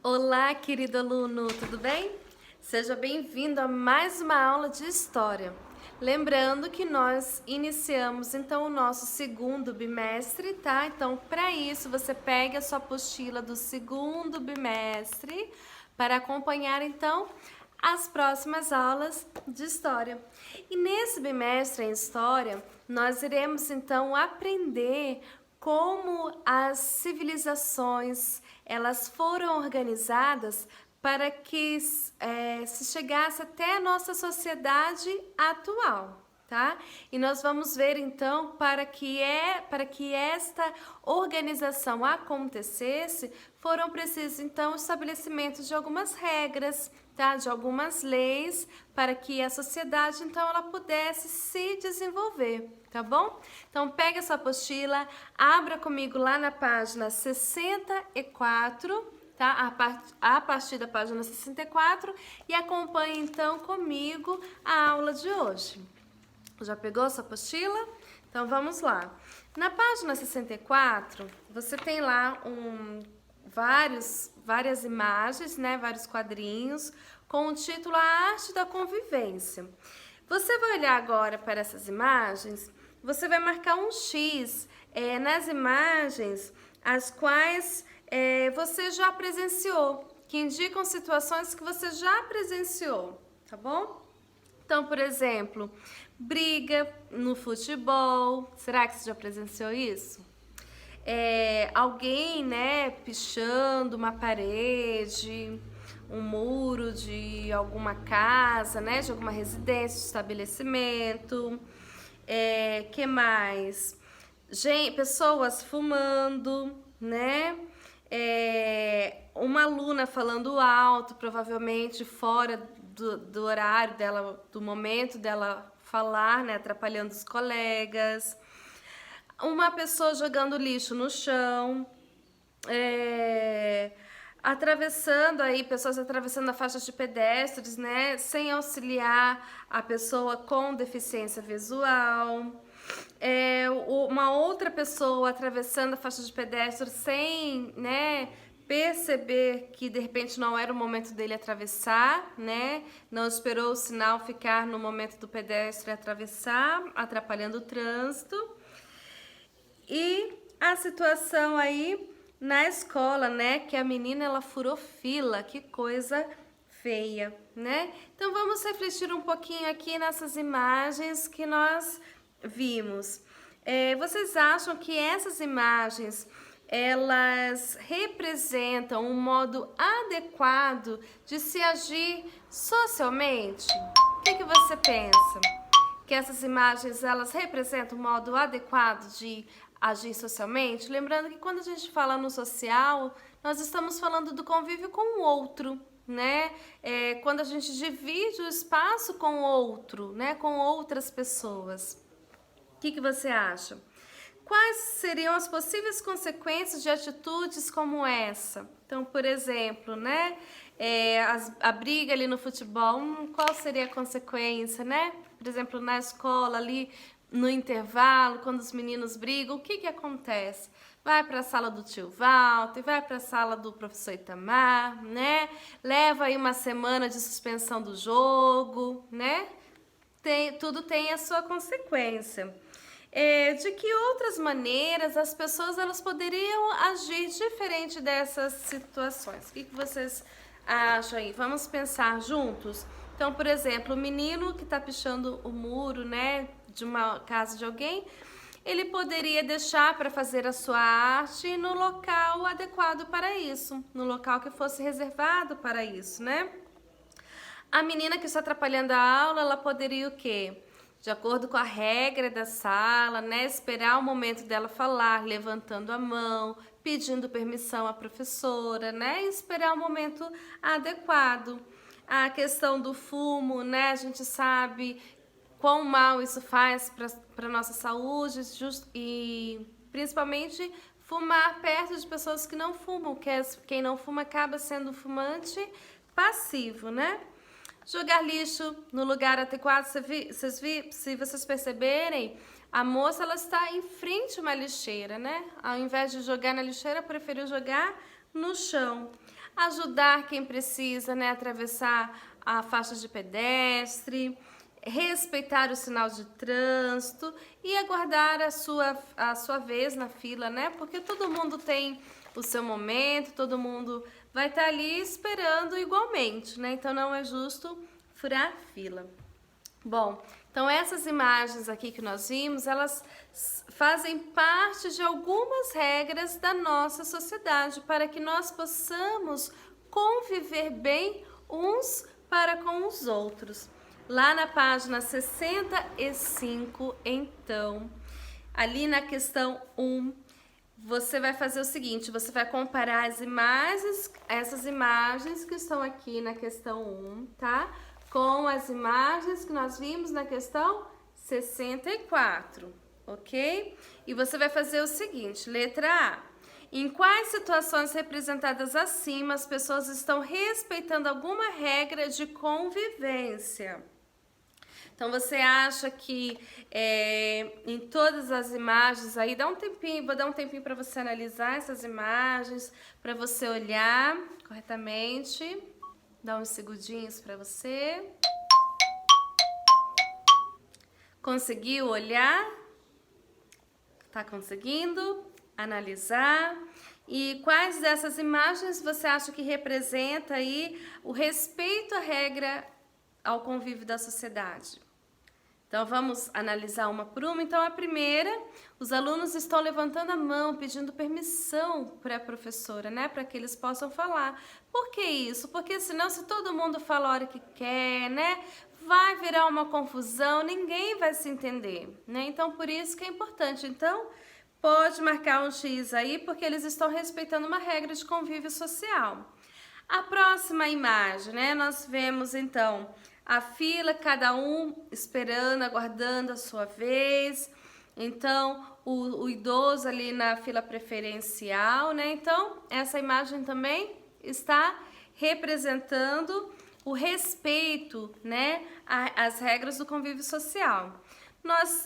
Olá, querido aluno, tudo bem? Seja bem-vindo a mais uma aula de História. Lembrando que nós iniciamos então o nosso segundo bimestre, tá? Então, para isso, você pega a sua apostila do segundo bimestre para acompanhar então as próximas aulas de História. E nesse bimestre em História, nós iremos então aprender como as civilizações elas foram organizadas para que se chegasse até a nossa sociedade atual, tá? E nós vamos ver então para que esta organização acontecesse, foram precisos então o estabelecimento de algumas regras, tá? De algumas leis para que a sociedade então ela pudesse se desenvolver, tá bom? Então pega essa apostila, abra comigo lá na página 64, tá? A partir da página 64 e acompanhe então comigo a aula de hoje. Já pegou essa apostila? Então vamos lá. Na página 64, você tem lá várias imagens, né? Vários quadrinhos com o título A Arte da Convivência. Você vai olhar agora para essas imagens, você vai marcar um X nas imagens as quais você já presenciou, que indicam situações que você já presenciou, tá bom? Então, por exemplo, briga no futebol, será que você já presenciou isso? Alguém, né, pichando uma parede, um muro de alguma casa, né, de alguma residência, estabelecimento. Que mais? Pessoas fumando, né? Uma aluna falando alto, provavelmente fora do horário dela, do momento dela falar, né? Atrapalhando os colegas. Uma pessoa jogando lixo no chão. Pessoas atravessando a faixa de pedestres, né? Sem auxiliar a pessoa com deficiência visual. Uma outra pessoa atravessando a faixa de pedestre sem, né, perceber que de repente não era o momento dele atravessar, né? Não esperou o sinal ficar no momento do pedestre atravessar, atrapalhando o trânsito. E a situação aí na escola, né, que a menina ela furou fila, que coisa feia, né? Então vamos refletir um pouquinho aqui nessas imagens que nós vimos. Vocês acham que essas imagens elas representam um modo adequado de se agir socialmente? O que você pensa? Que essas imagens elas representam um modo adequado de agir socialmente? Lembrando que quando a gente fala no social, nós estamos falando do convívio com o outro, né? Quando a gente divide o espaço com o outro, né? Com outras pessoas. O que você acha? Quais seriam as possíveis consequências de atitudes como essa? Então, por exemplo, né? A briga ali no futebol, qual seria a consequência, né? Por exemplo, na escola ali, no intervalo, quando os meninos brigam, o que acontece? Vai para a sala do tio Walter, vai para a sala do professor Itamar, né? Leva aí uma semana de suspensão do jogo, né? Tudo tem a sua consequência. De que outras maneiras as pessoas elas poderiam agir diferente dessas situações? O que vocês acham aí? Vamos pensar juntos? Então, por exemplo, o menino que está pichando o muro, né, de uma casa de alguém, ele poderia deixar para fazer a sua arte no local adequado para isso, no local que fosse reservado para isso, né? A menina que está atrapalhando a aula, ela poderia o quê? De acordo com a regra da sala, né, esperar o momento dela falar, levantando a mão, pedindo permissão à professora, né, e esperar o momento adequado. A questão do fumo, né, a gente sabe quão mal isso faz para a nossa saúde e principalmente fumar perto de pessoas que não fumam, que quem não fuma acaba sendo fumante passivo, né? Jogar lixo no lugar adequado, se vocês perceberem, a moça ela está em frente a uma lixeira, né? Ao invés de jogar na lixeira, preferiu jogar no chão. ajudar quem precisa, né, atravessar a faixa de pedestre, respeitar o sinal de trânsito e aguardar a sua vez na fila, né? Porque todo mundo tem o seu momento, todo mundo vai estar ali esperando igualmente, né? Então não é justo furar fila. Bom, então essas imagens aqui que nós vimos, elas fazem parte de algumas regras da nossa sociedade para que nós possamos conviver bem uns para com os outros. Lá na página 65, então, ali na questão 1, você vai fazer o seguinte, você vai comparar as imagens, essas imagens que estão aqui na questão 1, tá? Com as imagens que nós vimos na questão 64, ok? E você vai fazer o seguinte, letra A. Em quais situações representadas acima as pessoas estão respeitando alguma regra de convivência? Então, você acha que em todas as imagens aí, dá um tempinho, vou dar um tempinho para você analisar essas imagens, para você olhar corretamente. Dá uns segundinhos para você. Conseguiu olhar? Tá conseguindo analisar? E quais dessas imagens você acha que representa aí o respeito à regra ao convívio da sociedade? Então, vamos analisar uma por uma. Então, a primeira, os alunos estão levantando a mão, pedindo permissão para a professora, né? Para que eles possam falar. Por que isso? Porque senão, se todo mundo fala a hora que quer, né? Vai virar uma confusão, ninguém vai se entender, né? Então, por isso que é importante. Então, pode marcar um X aí, porque eles estão respeitando uma regra de convívio social. A próxima imagem, né? Nós vemos, então, a fila, cada um esperando, aguardando a sua vez. Então, o idoso ali na fila preferencial, né? Então, essa imagem também está representando o respeito, né? Às regras do convívio social.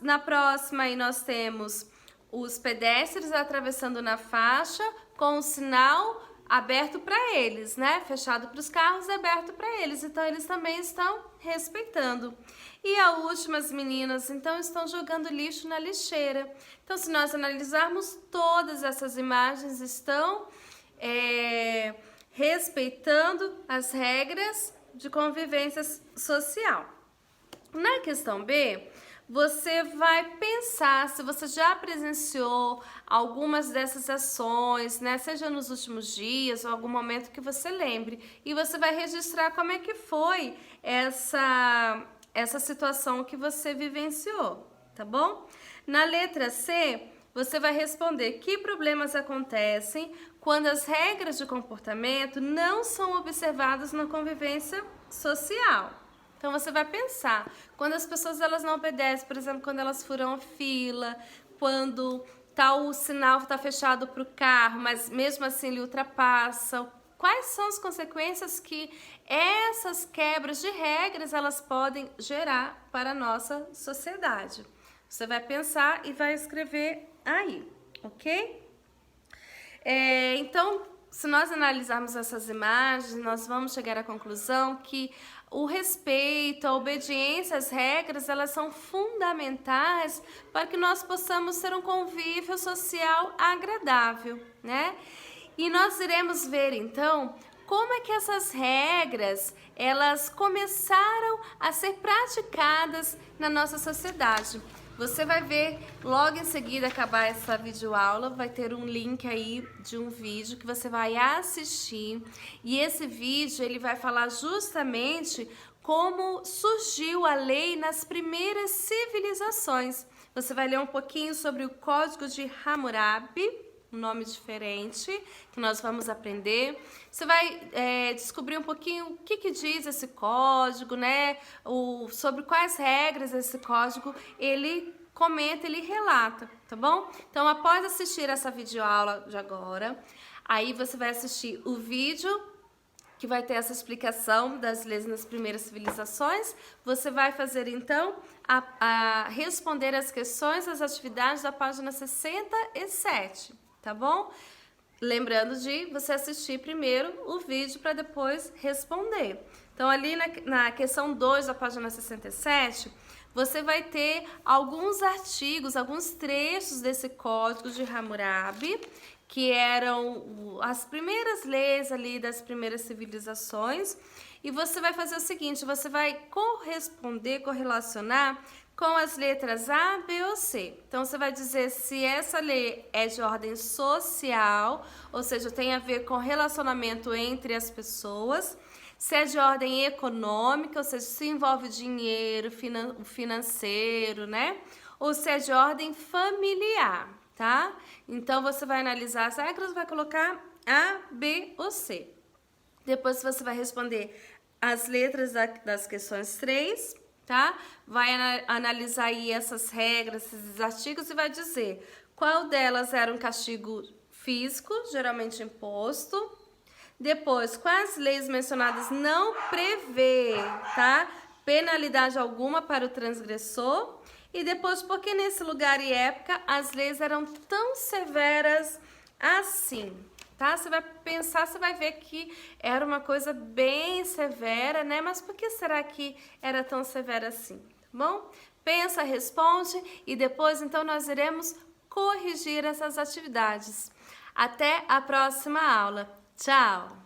Na próxima aí nós temos os pedestres atravessando na faixa com o sinal aberto para eles, né? Fechado para os carros, aberto para eles. Então, eles também estão respeitando. E a última, as meninas, então, estão jogando lixo na lixeira. Então, se nós analisarmos, todas essas imagens estão respeitando as regras de convivência social. Na questão B, você vai pensar se você já presenciou algumas dessas ações, né? Seja nos últimos dias ou algum momento que você lembre. E você vai registrar como é que foi essa situação que você vivenciou, tá bom? Na letra C, você vai responder que problemas acontecem quando as regras de comportamento não são observadas na convivência social. Então, você vai pensar, quando as pessoas elas não obedecem, por exemplo, quando elas furam a fila, quando o sinal está fechado para o carro, mas mesmo assim ele ultrapassa, quais são as consequências que essas quebras de regras elas podem gerar para a nossa sociedade? Você vai pensar e vai escrever aí, ok? Então, se nós analisarmos essas imagens, nós vamos chegar à conclusão que o respeito, a obediência às regras, elas são fundamentais para que nós possamos ter um convívio social agradável, né? E nós iremos ver, então, como é que essas regras, elas começaram a ser praticadas na nossa sociedade. Você vai ver, logo em seguida acabar essa videoaula, vai ter um link aí de um vídeo que você vai assistir. E esse vídeo, ele vai falar justamente como surgiu a lei nas primeiras civilizações. Você vai ler um pouquinho sobre o Código de Hammurabi, um nome diferente que nós vamos aprender. Você vai descobrir um pouquinho o que diz esse código, né? Sobre quais regras esse código ele comenta, ele relata, tá bom? Então, após assistir essa videoaula de agora, aí você vai assistir o vídeo que vai ter essa explicação das leis nas primeiras civilizações. Você vai fazer, então, responder as questões, as atividades da página 67. Tá bom? Lembrando de você assistir primeiro o vídeo para depois responder. Então, ali na questão 2 da página 67, você vai ter alguns artigos, alguns trechos desse Código de Hammurabi, que eram as primeiras leis ali das primeiras civilizações. E você vai fazer o seguinte, você vai correlacionar com as letras A, B ou C. Então, você vai dizer se essa lei é de ordem social, ou seja, tem a ver com relacionamento entre as pessoas, se é de ordem econômica, ou seja, se envolve dinheiro, financeiro, né? Ou se é de ordem familiar, tá? Então, você vai analisar as regras, vai colocar A, B ou C. Depois você vai responder as letras das questões 3, tá? Vai analisar aí essas regras, esses artigos e vai dizer qual delas era um castigo físico, geralmente imposto. Depois, quais leis mencionadas não prevê, tá? Penalidade alguma para o transgressor. E depois, por que nesse lugar e época as leis eram tão severas assim? Tá? Você vai pensar, você vai ver que era uma coisa bem severa, né? Mas por que será que era tão severa assim? Tá bom? Pensa, responde e depois então nós iremos corrigir essas atividades. Até a próxima aula. Tchau!